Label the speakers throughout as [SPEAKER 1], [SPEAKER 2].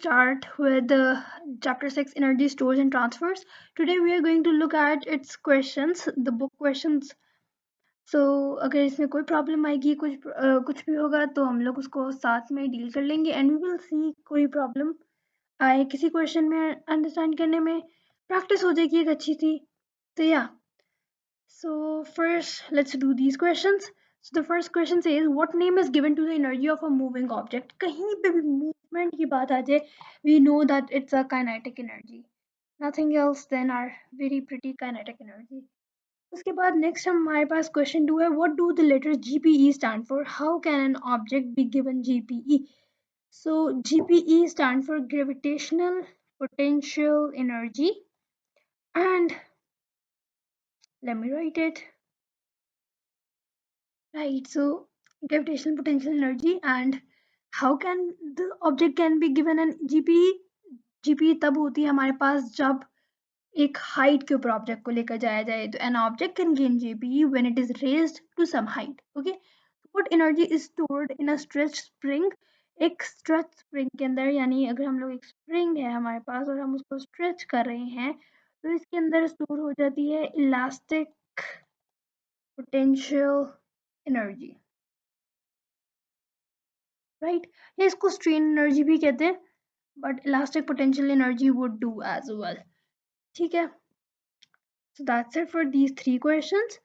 [SPEAKER 1] Start with chapter 6 energy stores and transfers. Today we are going to look at its questions, the book questions. So अगर इसमें कोई problem आएगी कुछ भी होगा तो हम लोग उसको साथ में डील कर लेंगे एंड वी विल सी कोई प्रॉब्लम आए किसी क्वेश्चन में अंडरस्टैंड करने में प्रैक्टिस हो जाएगी एक अच्छी सी तो या So first, let's do these questions. So the first question says, what name is given to the energy of a moving object? कहीं पे भी movement की बात आ जाए, we know that it's a kinetic energy. Nothing else than our very pretty kinetic energy. उसके बाद next हमारे पास question 2 है, what do the letters GPE stand for? How can an object be given GPE? So GPE stand for gravitational potential energy, and let me write it. Right, so gravitational potential energy, and how can the object can be given an GPE? GPE तब होती है हमारे पास जब एक height के ऊपर object को लेकर जाया जाए तो an object can gain GPE when it is raised to some height. Okay, what energy is stored in a stretch spring? एक स्ट्रेच स्प्रिंग के अंदर, यानी अगर हम लोग एक स्प्रिंग है हमारे पास और हम उसको स्ट्रेच कर रहे हैं तो इसके अंदर स्टोर हो जाती है इलास्टिक पोटेंशियल एनर्जी. राइट, या इसको स्ट्रेन एनर्जी भी कहते हैं, but elastic potential energy would do as well. ठीक है, so that's it for these three questions.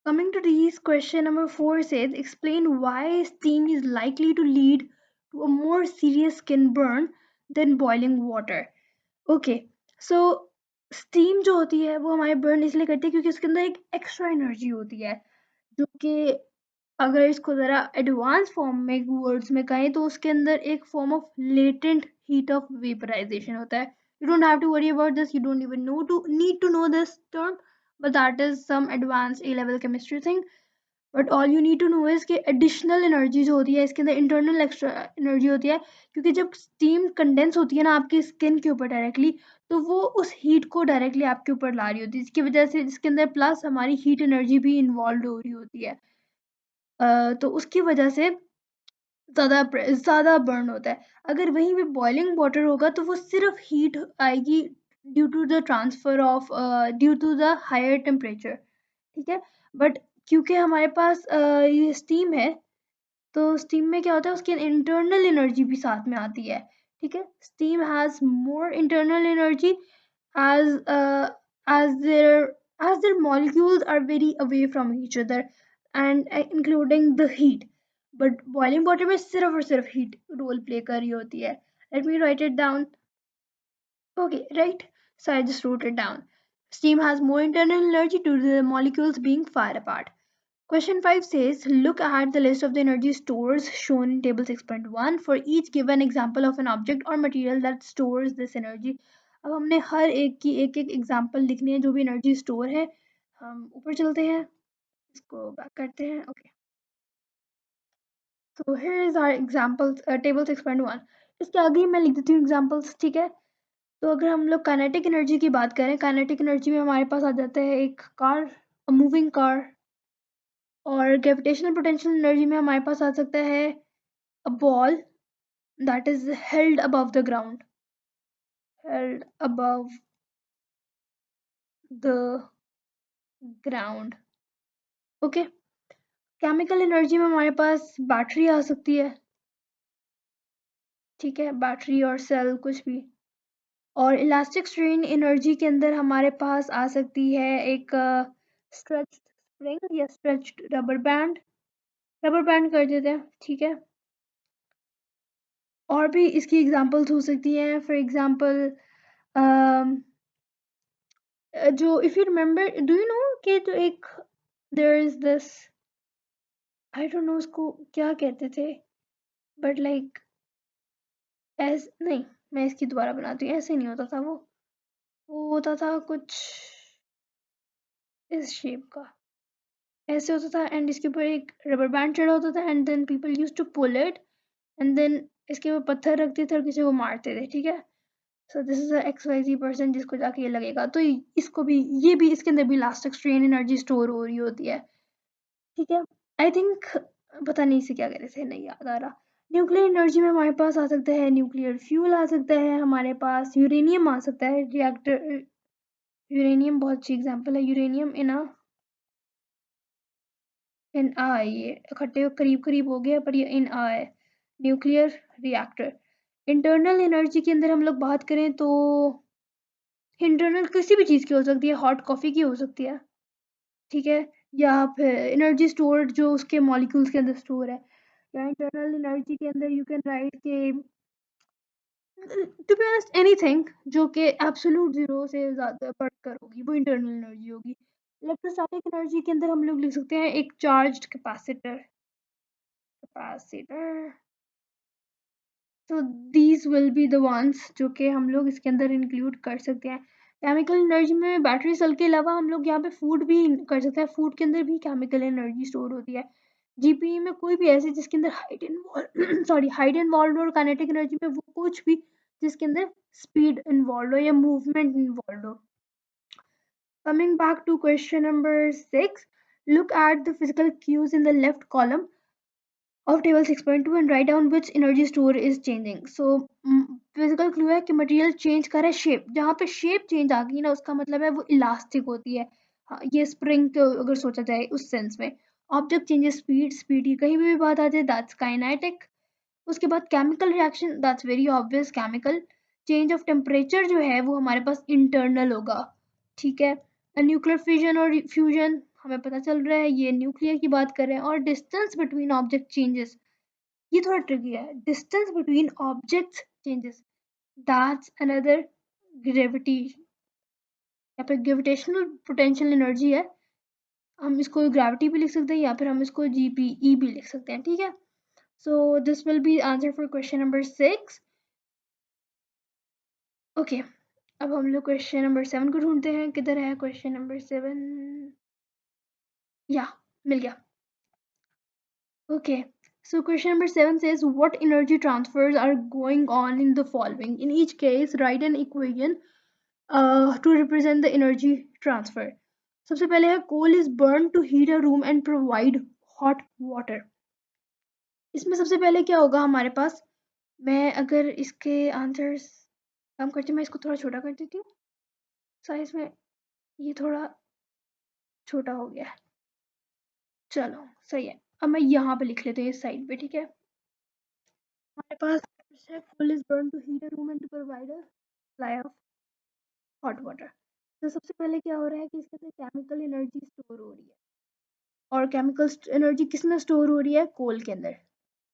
[SPEAKER 1] Coming to these, question number 4 says, explain why steam is likely to lead to a more serious skin burn than boiling water. Okay, so steam जो होती है वो हमारे burn इसलिए करती है क्योंकि उसके अंदर एक एक्स्ट्रा एनर्जी होती है जो कि अगर इसको ज़रा एडवांस फॉर्म में वर्ड्स में कहें तो उसके अंदर एक form of latent heat of vaporization होता है. You don't have to worry about this. You don't even need to know this term, but that is some advanced A level chemistry thing. But all you need to know is कि additional energy जो होती है इसके अंदर internal extra energy होती है क्योंकि जब steam condense होती है ना आपकी skin के ऊपर directly तो वो उस heat को directly आपके ऊपर ला रही होती है जिसकी वजह से जिसके अंदर plus हमारी heat energy भी involved हो रही होती है. तो उसकी वजह से ज़्यादा बर्न होता है. अगर वहीं पे बॉइलिंग वाटर होगा तो वो सिर्फ हीट आएगी due to the transfer of due to the higher temperature. ठीक है, बट क्योंकि हमारे पास ये स्टीम है तो स्टीम में क्या होता है उसकी इंटरनल एनर्जी भी साथ में आती है. ठीक है, steam has more internal energy as as their molecules are very away from each other and including the heat. But boiling water में सिर्फ और सिर्फ heat role play कर रही होती है. Let me write it down. Okay, right, so I just wrote it down. Steam has more internal energy due to the molecules being far apart. Question 5 says, look at the list of the energy stores shown in table 6.1 for each given example of an object or material that stores this energy. अब हमने हर एक की एक एक example लिखनी है जो भी एनर्जी स्टोर है. हम ऊपर चलते हैं, इसको बैक करते हैं. ओके, तो here is our examples table 6.1. इसके आगे ही मैं लिख देती हूँ एग्जाम्पल्स. ठीक है, तो अगर हम लोग काइनेटिक एनर्जी की बात करें, काइनेटिक एनर्जी में हमारे पास आ जाता है एक कार, मूविंग कार. और ग्रेविटेशनल पोटेंशियल एनर्जी में हमारे पास आ सकता है a ball that is held above the ground, held above the ground. Okay, chemical energy में हमारे पास बैटरी आ सकती है. ठीक है, बैटरी और सेल कुछ भी. और इलास्टिक स्ट्रेन एनर्जी के अंदर हमारे पास आ सकती है एक स्ट्रेच्ड स्प्रिंग या stretched rubber band. Rubber band कर देते हैं. ठीक है, और भी इसकी एग्जांपल्स हो सकती हैं. फॉर एग्जांपल जो if you remember, do you know कि जो एक there is this, I don't know उसको क्या कहते थे, बट लाइक ऐस नहीं, मैं इसकी दोबारा बनाती हूँ. ऐसे नहीं होता था वो होता था कुछ इस शेप का, ऐसे होता था एंड इसके ऊपर एक रबर बैंड चढ़ा होता था and then people use to pull it and then इसके ऊपर पत्थर रखते थे और किसी को मारते थे. ठीक है, so this is XYZ person जिसको जाके ये लगेगा तो इसको भी, ये भी इसके अंदर भी इलास्टिक स्ट्रेन एनर्जी स्टोर हो रही होती है. ठीक है, आई थिंक पता नहीं इसे क्या कहते थे, नहीं याद आ रहा. न्यूक्लियर एनर्जी में हमारे पास आ सकता है न्यूक्लियर फ्यूल, आ सकता है हमारे पास यूरेनियम, आ सकता है रिएक्टर। यूरेनियम बहुत अच्छी एग्जांपल है, यूरेनियम इन आ, ये इकट्ठे करीब करीब हो गया पर ये इन आ है। Nuclear reactor. इंटरनल एनर्जी के अंदर हम लोग बात करें तो इंटरनल किसी भी चीज़ की हो सकती है, हॉट कॉफ़ी की हो सकती है, ठीक है, या फिर एनर्जी स्टोर्ड जो उसके मॉलिक्यूल्स के अंदर स्टोर है, या इंटरनल एनर्जी के अंदर यू कैन राइट के टू बी ऑनेस्ट एनीथिंग जो कि एब्सोल्यूट जीरो से ज़्यादा बढ़कर होगी वो इंटरनल एनर्जी होगी। इलेक्ट्रोस्टैटिक एनर्जी के अंदर हम लोग लिख सकते हैं एक चार्ज्ड कैपेसिटर। कैपेसिटर, तो these will be the ones जो कि हम लोग इसके अंदर इंक्लूड कर सकते हैं। केमिकल एनर्जी में बैटरी सेल के अलावा हम लोग यहाँ पे फूड भी कर सकते हैं, फूड के अंदर भी केमिकल एनर्जी स्टोर होती है। जीपीई में कोई भी ऐसे जिसके अंदर height involve sorry height involve और काइनेटिक एनर्जी में वो कुछ भी जिसके अंदर स्पीड इन्वॉल्व हो या मूवमेंट इन्वॉल्व हो। Coming back to question number 6, look at the physical cues in the left column of table 6.2 and write down which energy store is changing. So physical clue है कि material change कर रहा है shape, जहाँ पे shape change आ गई ना उसका मतलब है वो इलास्टिक होती है। हाँ, ये स्प्रिंग को अगर सोचा जाए उस सेंस में। ऑब्जेक्ट चेंजेस स्पीड, स्पीड की कहीं भी बात आ जाए दैट्स काइनेटिक। उसके बाद chemical reaction that's very obvious chemical. Change of temperature जो है वो हमारे पास इंटरनल होगा, ठीक है। न्यूक्लियर फिजन और फ्यूजन हमें पता चल रहा है ये न्यूक्लियर की बात कर रहे हैं। और डिस्टेंस बिटवीन ऑब्जेक्ट चेंजेस, ये थोड़ा ट्रिकी है, distance between objects changes that's another gravity या फिर ग्रेविटेशनल पोटेंशियल एनर्जी है। हम इसको ग्रेविटी भी लिख सकते हैं या फिर हम इसको जीपीई भी लिख सकते हैं, ठीक है। So this will be answer for question number 6। Okay, अब हम लोग क्वेश्चन नंबर 7 को ढूंढते हैं, किधर है क्वेश्चन नंबर 7? या मिल गया। Okay, so question number 7 says what energy transfers are going on in the following. In each case, write an equation to represent the energy transfer. सबसे पहले है coal is burned to heat a room and provide hot water. इसमें सबसे पहले क्या होगा हमारे पास, मैं अगर इसके आंसर्स कम करती हूँ, मैं इसको थोड़ा छोटा कर देती हूँ साइज में, ये थोड़ा छोटा हो गया है, चलो सही है। अब मैं यहाँ पे लिख लेती हूँ इस साइड पे, ठीक है। हमारे पास है coal is burned to heat a room and to provide a supply of hot water. तो सबसे पहले क्या हो रहा है कि इसके अंदर केमिकल एनर्जी स्टोर हो रही है, और केमिकल एनर्जी किस में स्टोर हो रही है, कोल के अंदर,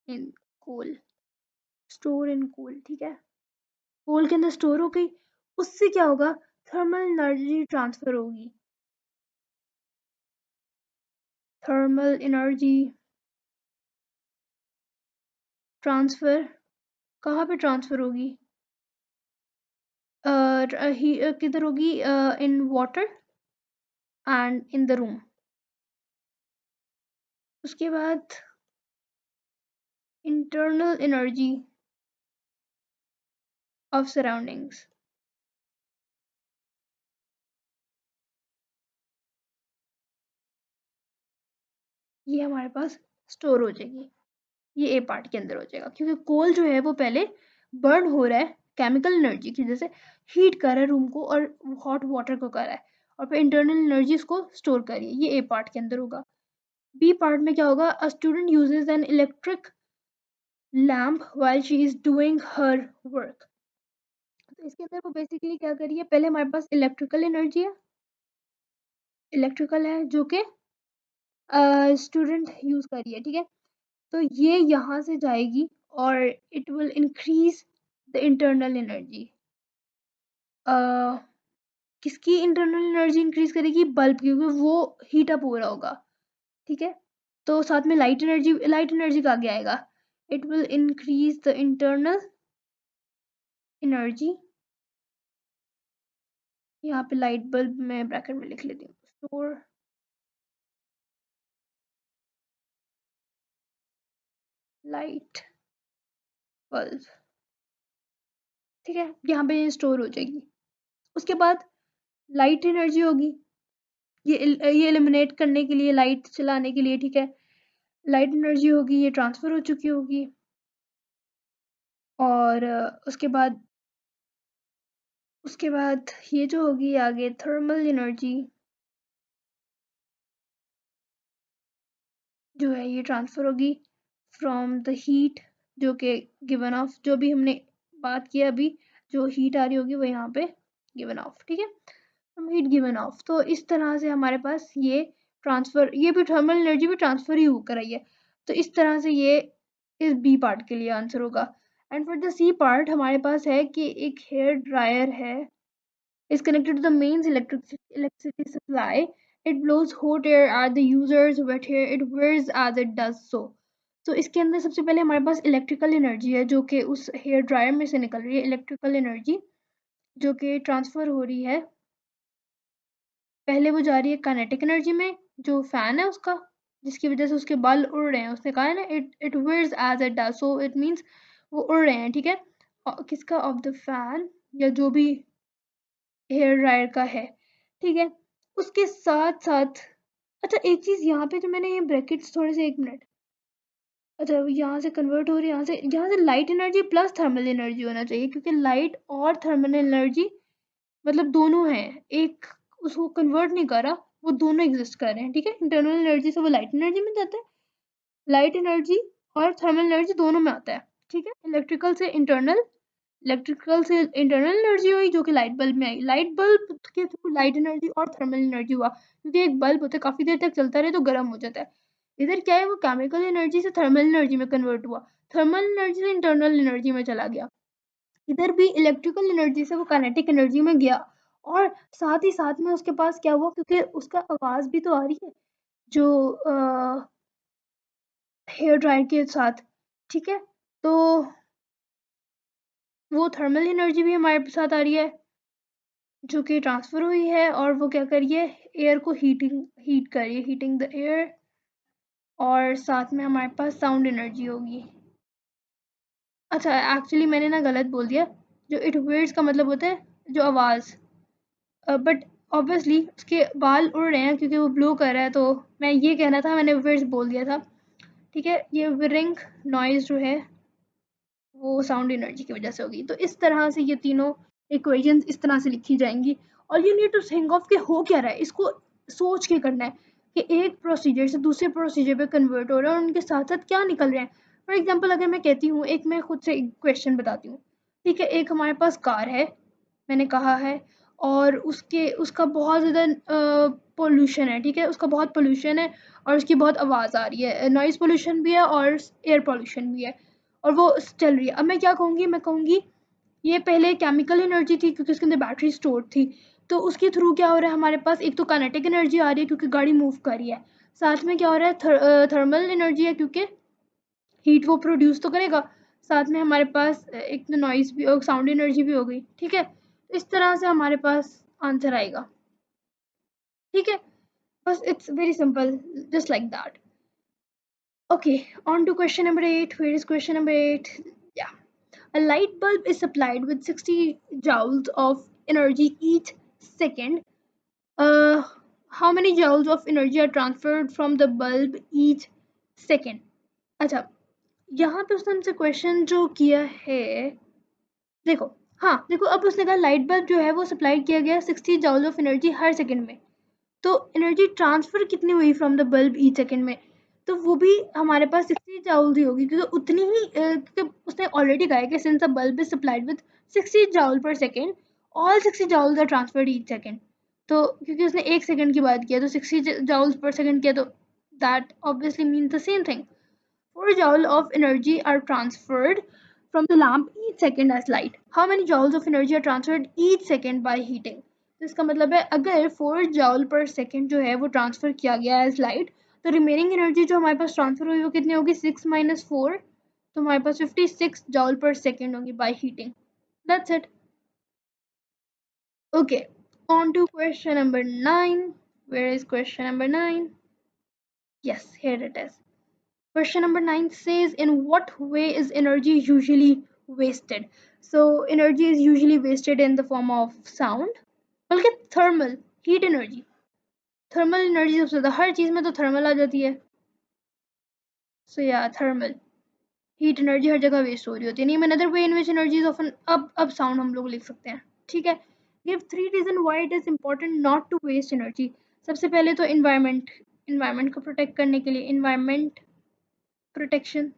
[SPEAKER 1] इन कोल, स्टोर इन कोल, ठीक है। कोल के अंदर स्टोर हो गई, उससे क्या होगा, थर्मल एनर्जी ट्रांसफर होगी। थर्मल एनर्जी ट्रांसफर कहाँ पे ट्रांसफर होगी, किधर होगी, in water and in the room. उसके बाद इंटरनल एनर्जी ऑफ सराउंडिंग्स, ये हमारे पास स्टोर हो जाएगी, ये ए पार्ट के अंदर हो जाएगा, क्योंकि कोल जो है वो पहले बर्न हो रहा है केमिकल एनर्जी की वजह से, हीट कर रहा है रूम को और हॉट वाटर को कर रहा है, और फिर इंटरनल एनर्जी उसको स्टोर कर रही है, ये ए पार्ट के अंदर होगा। बी पार्ट में क्या होगा, a student uses an electric lamp while she is doing her work. तो इसके अंदर वो बेसिकली क्या कर रही है, पहले हमारे पास इलेक्ट्रिकल एनर्जी है, इलेक्ट्रिकल है जो कि स्टूडेंट यूज कर रही है, ठीक है। तो ये यहाँ से जाएगी और it will increase the internal energy. किसकी इंटरनल एनर्जी इंक्रीज करेगी, बल्ब की, क्योंकि वो हीट अप हो रहा होगा, ठीक है। तो साथ में लाइट एनर्जी का आगे आएगा, it will increase the internal energy. यहाँ पे लाइट बल्ब मैं ब्रैकेट में लिख लेती हूँ, स्टोर लाइट बल्ब, ठीक है, यहाँ पे स्टोर हो जाएगी। उसके बाद लाइट एनर्जी होगी, ये एलिमिनेट करने के लिए, लाइट चलाने के लिए, ठीक है, लाइट एनर्जी होगी, ये ट्रांसफर हो चुकी होगी। और उसके बाद ये जो होगी आगे थर्मल एनर्जी जो है ये ट्रांसफ़र होगी फ्रॉम द हीट जो कि गिवन ऑफ जो भी हमने बात किया अभी जो हीट आ रही होगी वो यहाँ पे गिवन ऑफ ठीक है फ्रॉम हीट गिवन ऑफ। तो इस तरह से हमारे पास ये ट्रांसफ़र ये भी थर्मल एनर्जी भी ट्रांसफ़र ही होकर आई है। तो इस तरह से ये इस बी पार्ट के लिए आंसर होगा। And for the C part हमारे पास है कि एक हेयर ड्रायर है is connected to the mains electricity supply. It blows hot air at the user's wet hair. It wears as it does so. तो इसके अंदर सबसे पहले हमारे पास इलेक्ट्रिकल एनर्जी है जो कि उस हेयर ड्रायर में से निकल रही है इलेक्ट्रिकल एनर्जी जो कि ट्रांसफ़र हो रही है। पहले वो जा रही है काइनेटिक एनर्जी में जो फ़ैन है उसका जिसकी वजह से उसके बाल उड़ रहे हैं। उसने कहा है ना it wears as it does so it means वो उड़ रहे हैं ठीक है किसका ऑफ द फैन या जो भी हेयर ड्रायर का है ठीक है। उसके साथ साथ अच्छा एक चीज़ यहाँ पे जो मैंने ये ब्रैकेट्स थोड़े से एक मिनट अच्छा यहाँ से कन्वर्ट हो रही है यहाँ से light energy plus thermal energy होना चाहिए क्योंकि लाइट और थर्मल एनर्जी मतलब दोनों हैं एक उसको कन्वर्ट नहीं कर रहा वो दोनों एग्जिस्ट कर रहे हैं ठीक है। इंटरनल एनर्जी से वो लाइट एनर्जी में जाता है लाइट एनर्जी और थर्मल एनर्जी दोनों में आता है ठीक है। इलेक्ट्रिकल से इंटरनल एनर्जी हुई जो कि लाइट बल्ब में आई लाइट बल्ब के थ्रू लाइट एनर्जी और थर्मल एनर्जी हुआ क्योंकि एक बल्ब होता है काफ़ी देर तक चलता रहे तो गर्म हो जाता है। इधर क्या है वो केमिकल एनर्जी से थर्मल एनर्जी में कन्वर्ट हुआ थर्मल एनर्जी से इंटरनल एनर्जी में चला गया। इधर भी इलेक्ट्रिकल एनर्जी से वो काइनेटिक एनर्जी में गया और साथ ही साथ में उसके पास क्या हुआ क्योंकि उसका आवाज़ भी तो आ रही है जो हेयर ड्रायर के साथ ठीक है। तो वो थर्मल एनर्जी भी हमारे साथ आ रही है जो कि ट्रांसफ़र हुई है और वो क्या कर रही है एयर को हीट कर रही है हीटिंग द एयर और साथ में हमारे पास साउंड एनर्जी होगी। अच्छा एक्चुअली मैंने ना गलत बोल दिया जो इट वेयर्स का मतलब होता है जो आवाज़ बट ऑब्वियसली उसके बाल उड़ रहे हैं क्योंकि वो ब्लो कर रहा है तो मैं ये कहना था मैंने वेयर्स बोल दिया था ठीक है। ये विरिंग नॉइज़ जो है वो साउंड एनर्जी की वजह से होगी। तो इस तरह से ये तीनों इक्वेशंस इस तरह से लिखी जाएंगी और you need to think of कि हो क्या रहा है इसको सोच के करना है कि एक प्रोसीजर से दूसरे प्रोसीजर पे कन्वर्ट हो रहा है और उनके साथ साथ क्या निकल रहे हैं। फॉर एग्जांपल अगर मैं कहती हूँ एक मैं खुद से एक क्वेश्चन बताती हूँ ठीक है। एक हमारे पास कार है मैंने कहा है और उसका बहुत ज़्यादा पोल्यूशन है ठीक है उसका बहुत पोल्यूशन है और उसकी बहुत आवाज़ आ रही है नॉइज़ पोल्यूशन भी है और एयर पोल्यूशन भी है और वो चल रही है। अब मैं क्या कहूँगी मैं कहूँगी ये पहले केमिकल एनर्जी थी क्योंकि उसके अंदर बैटरी स्टोर थी तो उसके थ्रू क्या हो रहा है हमारे पास एक तो काइनेटिक एनर्जी आ रही है क्योंकि गाड़ी मूव कर रही है साथ में क्या हो रहा है थर्मल एनर्जी है क्योंकि हीट वो प्रोड्यूस तो करेगा साथ में हमारे पास एक तो नॉइज़ भी और साउंड एनर्जी भी हो गई ठीक है। इस तरह से हमारे पास आंसर आएगा ठीक है। बस it's very simple just like that. Okay, on to question number 8. Where is question number 8? Yeah. A light bulb is supplied with 60 joules of energy each second. Uh, how many joules of energy are transferred from the bulb each second? अच्छा यहाँ पे उसने हमसे question जो किया है देखो हाँ देखो अब उसने कहा लाइट बल्ब जो है वो सप्लाई किया गया 60 जॉल ऑफ एनर्जी हर सेकंड में तो एनर्जी ट्रांसफर कितनी हुई from the bulb each second में तो वो भी हमारे पास 60 जाउल ही होगी क्योंकि उतनी ही क्योंकि उसने ऑलरेडी कहा है कि since the bulb is supplied with 60 joule per second all 60 joules are transferred each second. तो क्योंकि उसने एक सेकंड की बात किया तो 60 जाउल्स पर सेकंड किया तो that obviously means the same thing 4 joule of energy are transferred from the lamp each second as light. How many joules of energy are transferred each second by heating? तो इसका मतलब है अगर 4 joule per second जो है वो transfer किया गया एज लाइट तो रिमेनिंग एनर्जी जो हमारे पास ट्रांसफर हुई वो कितनी होगी 6 माइनस 4 तो हमारे पास 56 joule per second होगी by heating. That's it. Okay, on to question number 9. Where is question number 9? Yes, here it is. Question number 9 says, in what way is energy usually wasted? So, energy is usually wasted in the form of sound, बल्कि thermal, heat energy. Thermal energy सबसे ज़्यादा हर चीज़ में तो thermal आ जाती है. So, yeah, thermal. Heat energy हर जगह waste हो रही होती है। Name another way in which energy is often अब साउंड हम लोग लिख सकते हैं, ठीक है। Give 3 reason why it is important not to waste energy. सबसे पहले तो इन्वायरमेंट को प्रोटेक्ट करने के लिए, इन्वायरमेंट प्रोटेक्शन,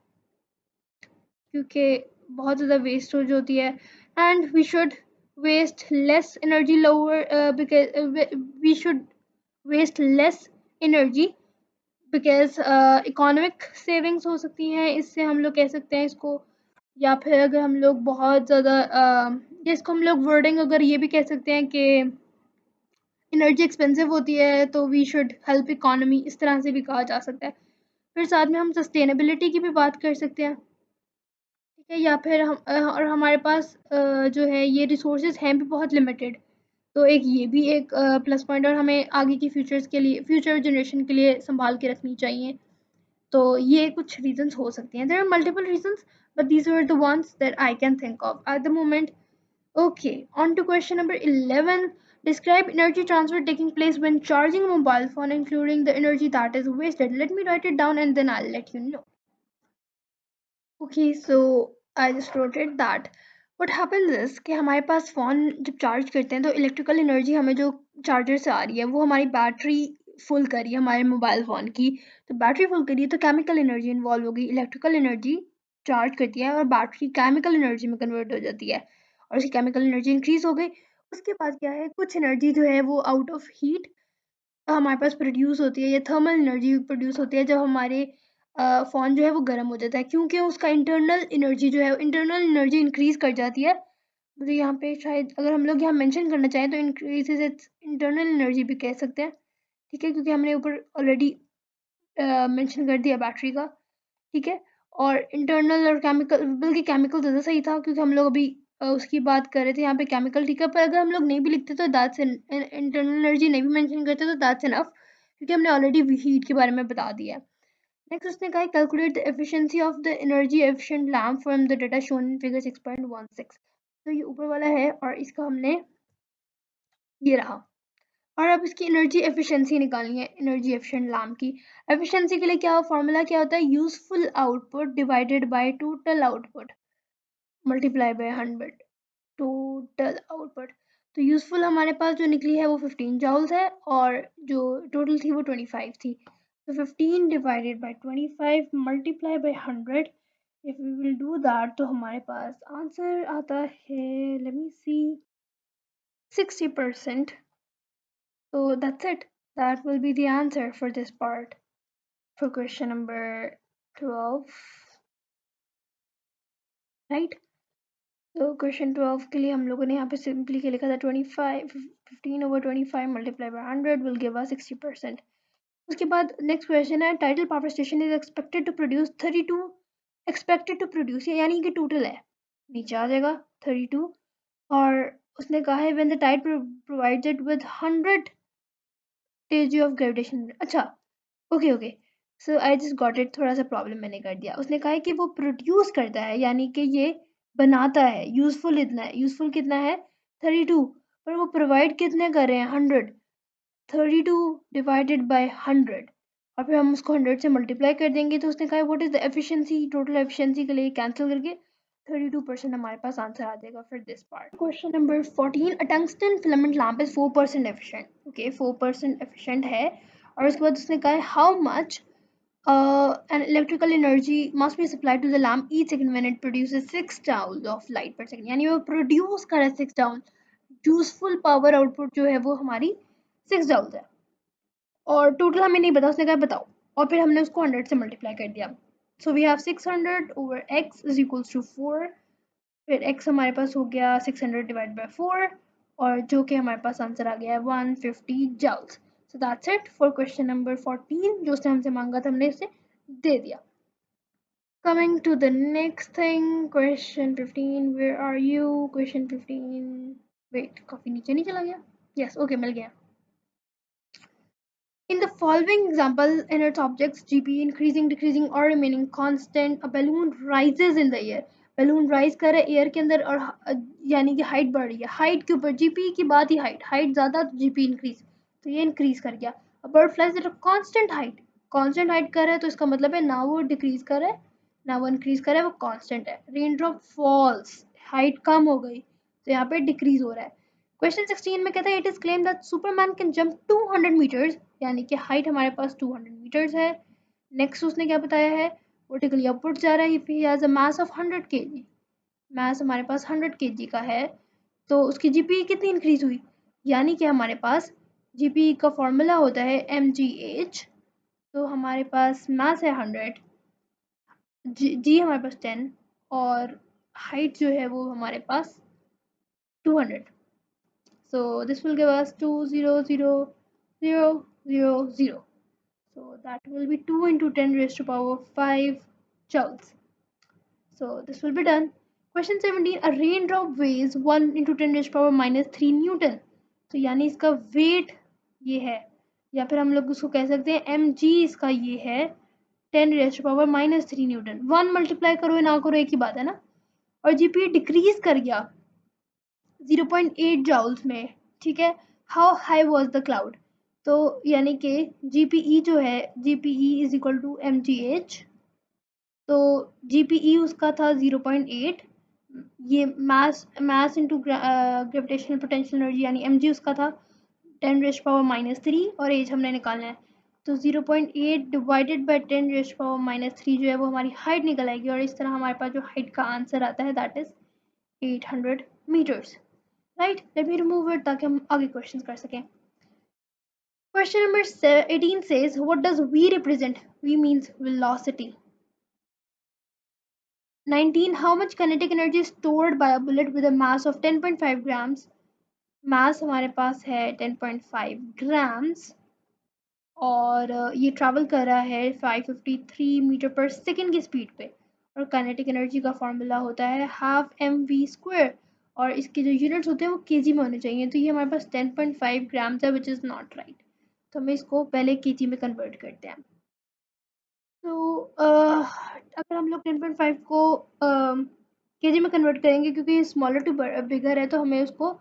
[SPEAKER 1] क्योंकि बहुत ज़्यादा वेस्टेज होती है। And we should waste less energy lower because we should waste less energy because economic savings हो सकती हैं इससे, हम लोग कह सकते हैं इसको। या फिर अगर हम लोग बहुत ज़्यादा जिसको हम लोग वर्डिंग अगर ये भी कह सकते हैं कि एनर्जी एक्सपेंसिव होती है तो वी शुड हेल्प इकोनॉमी, इस तरह से भी कहा जा सकता है। फिर साथ में हम सस्टेनेबिलिटी की भी बात कर सकते हैं, ठीक है। या फिर हम और हमारे पास जो है ये रिसोर्सेज हैं भी बहुत लिमिटेड, तो एक ये भी एक प्लस पॉइंट, और हमें आगे की फ्यूचर्स के लिए, फ्यूचर जनरेशन के लिए संभाल के रखनी चाहिए। तो ये कुछ रीजंस हो सकती हैं। There are multiple reasons but these are the ones that I can think of at the moment. Okay, on to question number 11. Describe energy transfer taking place when charging a mobile phone, including the energy that is wasted. Let me write it down and then I'll let you know. Okay, so I just wrote it that what happens is कि हमारे पास phone जब charge करते हैं तो electrical energy हमें जो charger से आ रही है वो हमारी बैटरी फुल करी है हमारे मोबाइल फ़ोन की। तो बैटरी फुल करी है तो केमिकल एनर्जी इन्वॉल्व हो गई, इलेक्ट्रिकल एनर्जी चार्ज करती है और बैटरी केमिकल एनर्जी में कन्वर्ट हो जाती है और उसकी केमिकल एनर्जी इंक्रीज हो गई। उसके बाद क्या है, कुछ एनर्जी जो है वो आउट ऑफ हीट हमारे पास प्रोड्यूस होती है, या थर्मल एनर्जी प्रोड्यूस होती है जब हमारे फ़ोन जो है वो गर्म हो जाता है, क्योंकि उसका इंटरनल एनर्जी जो है, इंटरनल एनर्जी इंक्रीज़ कर जाती है। मुझे यहाँ पे शायद अगर हम लोग यहाँ मेंशन करना चाहें तो इंक्रीजेज इट्स इंटरनल एनर्जी भी कह सकते हैं, ठीक है, क्योंकि हमने ऊपर ऑलरेडी मेंशन कर दिया बैटरी का, ठीक है। और इंटरनल और केमिकल, बल्कि केमिकल ज़्यादा सही था क्योंकि हम लोग अभी उसकी बात कर रहे थे यहाँ पे केमिकल, ठीक है। पर अगर हम लोग नहीं भी लिखते तो दैट्स इंटरनल एनर्जी नहीं भी मेंशन करते तो दैट्स इनफ, क्योंकि हमने ऑलरेडी हीट के बारे में बता दिया है। नेक्स्ट उसने कहा calculate the efficiency of the energy efficient lamp from the data shown in figure 6.16। तो ये ऊपर वाला है और इसका हमने ये रहा, और अब इसकी एनर्जी एफिशिएंसी निकालनी है, एनर्जी एफिशिएंट लैम्प की। एफिशिएंसी के लिए क्या फॉर्मूला क्या होता है, useful output divided by total output multiply by 100 total output. तो यूजफुल हमारे पास जो निकली है वो 15 जॉल्स है और जो टोटल थी वो 25 थी। तो 15 divided by 25 multiply by 100, if we will do that तो हमारे पास आंसर आता है, let me see, 60%. So that's it. That will be the answer for this part for question number 12, right? तो क्वेश्चन 12 के लिए हम लोगों ने यहाँ पे सिंपली क्या लिखा था, 15/25 multiply by 100 will give us 60%। उसके बाद नेक्स्ट क्वेश्चन है, title power station is expected to produce 32, expected to produce यानी कि टोटल है, नीचे आ जाएगा 32। और उसने कहा है when the tide provides it with 100 kg of gravitation. अच्छा, okay okay, so I just got it, थोड़ा सा प्रॉब्लम मैंने कर दिया। उसने कहा है कि वो प्रोड्यूस करता है यानी कि ये बनाता है, यूजफुल इतना है, यूजफुल कितना है 32, पर वो प्रोवाइड कितने कर रहे हैं 100, 32 डिवाइडेड बाय 100 और फिर हम उसको 100 से मल्टीप्लाई कर देंगे। तो उसने कहा what is the efficiency, total efficiency के लिए कैंसिल करके 32% हमारे पास आंसर आ जाएगा for this part. Question number 14, a tungsten filament lamp is 4% efficient. Okay, 4% efficient है। और उसके बाद उसने कहा है how much an electrical energy must be supplied to the lamp each second when it produces 6 joules of light per second, यानी वो produce करे 6 joule, यूजफुल पावर आउटपुट जो है वो हमारी 6 joules है और टोटल हमें नहीं पता, उसने कहा बताओ और फिर हमने उसको 100 से मल्टीप्लाई कर दिया। So we have 600 over x is equals to 4, फिर x हमारे पास हो गया 600 डिवाइड बाय 4 और जो कि हमारे पास आंसर आ गया है 150 joules। So that's it for question number 14, जो उसने हमसे मांगा था हमने इसे दे दिया। Coming to the next thing, question 15, where are you? Question 15, wait, काफी नीचे नहीं चला गया? Yes, okay, मिल गया। In the following example, in its objects GP increasing, decreasing or remaining constant, a balloon rises in the air. balloon rise कर रहा है air के अंदर और यानी कि हाइट बढ़ रही है, हाइट के ऊपर जीपी की बात ही हाइट ज़्यादा तो जीपी इंक्रीज, तो ये इंक्रीज कर गया। Bird flies at a constant height, constant height कर रहा है तो इसका मतलब है ना वो डिक्रीज कर रहा है ना वो इंक्रीज कर रहा है, वो कांस्टेंट है। रेन ड्रॉप फॉल्स, हाइट कम हो गई तो यहाँ पे डिक्रीज हो रहा है। क्वेश्चन 16 में कहता है it is claim that Superman can jump 200 meters, यानी कि हाइट हमारे पास 200 मीटर्स है। नेक्स्ट उसने क्या बताया है, वर्टिकली अपवर्ड जा रहा है, if he has a mass of 100 KG, mass हमारे पास 100 केजी का है, तो उसकी जीपी कितनी इंक्रीज हुई, यानी कि हमारे पास जीपी का फॉर्मूला होता है mgh। तो हमारे पास मास है 100, जी हमारे पास 10, और हाइट जो है वो हमारे पास 200। So this will give us 200,000. So that will be 2 into 10 raised to power 5 joules. So this will be done. Question 17, a raindrop weighs 1 into 10 raised to power minus 3 Newton. तो यानी इसका वेट ये है, या फिर हम लोग उसको कह सकते हैं mg, इसका ये है 10 rest power minus 3 Newton. 1 multiply करो ना करो एक ही बात है ना। और जीपी डिक्रीज कर गया 0.8 जाउल्स में, ठीक है। How high was the cloud, तो यानी कि जीपीई जो है, GPE is equal to mgh, तो जीपीई उसका था 0.8, ये mass mass into gravitational potential energy यानी mg उसका था 10 रेस्ट पावर माइनस 3, और एज हमने निकालना है, तो 0.8 divided by 10 rest power minus 3 जो है वो हमारी हाइट निकल आएगी, और इस तरह हमारे पास जो हाइट का आंसर आता है that is 800 meters. Right, let me remove it ताकि हम आगे क्वेश्चन कर सकें। Question number 18 says what does v represent, v means velocity। 19, how much kinetic energy is stored by a bullet with a mass of 10.5 grams, मास हमारे पास है 10.5 grams, और ये ट्रैवल कर रहा है 553 मीटर पर सेकेंड की स्पीड पे, और काइनेटिक एनर्जी का फॉर्मूला होता है हाफ एम वी स्क्वायर, और इसके जो यूनिट्स होते हैं वो केजी में होने चाहिए, तो ये हमारे पास 10.5 ग्राम्स है विच इज़ नॉट राइट, तो हम इसको पहले केजी में कन्वर्ट करते हैं। तो अगर हम लोग 10.5 को केजी में कन्वर्ट करेंगे, क्योंकि स्मॉलर टू बिगर है तो हमें उसको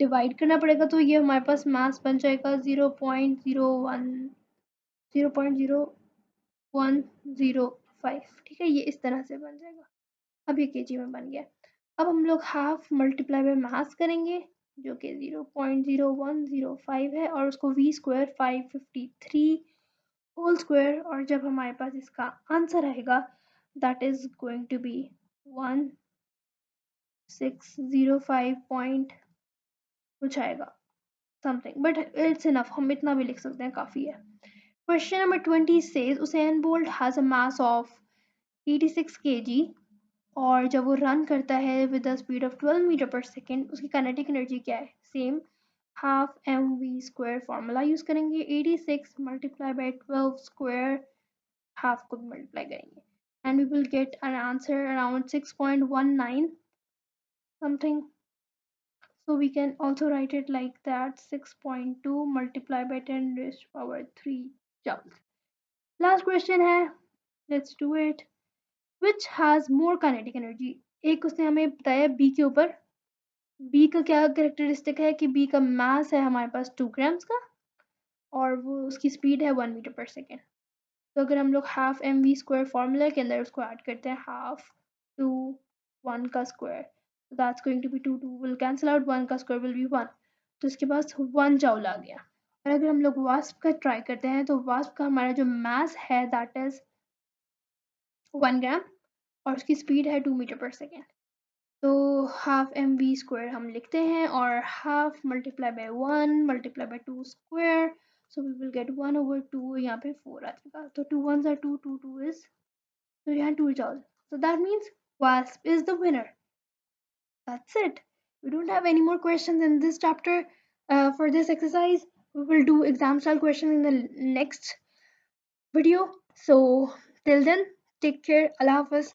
[SPEAKER 1] डिवाइड करना पड़ेगा, तो ये हमारे पास मास बन जाएगा 0.0105, ठीक है, ये इस तरह से बन जाएगा। अब ये केजी में बन गया। अब हम लोग हाफ मल्टीप्लाई बाय मास करेंगे जो कि 0.0105 है, और उसको वी स्क्वायर 553 होल स्क्वायर, और जब हमारे पास इसका आंसर आएगा that is going to be 1605 point कुछ आएगा समथिंग, बट इट्स इनफ, हम इतना भी लिख सकते हैं, काफ़ी है। Question number 20 says Usain Bolt has a mass of 86 kg, और जब वो रन करता है with the speed of 12 meter per second, उसकी काइनेटिक एनर्जी क्या है, same half M V square formula use करेंगे, 86 मल्टीप्लाई बाई 12 स्क्वायर, हाफ को भी मल्टीप्लाई करेंगे, and we will get an answer around 6.19 something. So we can also write it like that, 6.2 multiplied by 10 raised to power 3 joules. Last question है, let's do it. Which has more kinetic energy? एक उसने हमें बताया B के ऊपर, B का क्या characteristic है कि B का मास है हमारे पास 2 ग्राम्स का, और वो उसकी स्पीड है 1 मीटर पर सेकेंड। तो अगर हम लोग half M V square formula के अंदर उसको ऐड करते हैं, हाफ 2 1 का स्क्वायर, तो that's going to be 2 2 will cancel out, 1 का स्क्वायर विल बी 1, तो इसके पास 1 जाउल आ गया। और अगर हम लोग वास्प का ट्राई करते हैं, तो वास्प का हमारा जो मास है दैट इज 1 ग्राम, और उसकी स्पीड है 2 मीटर पर सेकेंड। तो हाफ एम वी स्क्वायर हम लिखते हैं, और half multiply by 1 multiply by 2 square, so we will get 1 over 2, यहाँ पे 4 आ जाएगा, तो 2 1s are 2 2 2 is, so यहाँ 2 joules, so that means wasp is the winner. That's it, we don't have any more questions in this chapter. For this exercise we will do exam style questions in the next video, so till then take care, Allah Hafiz.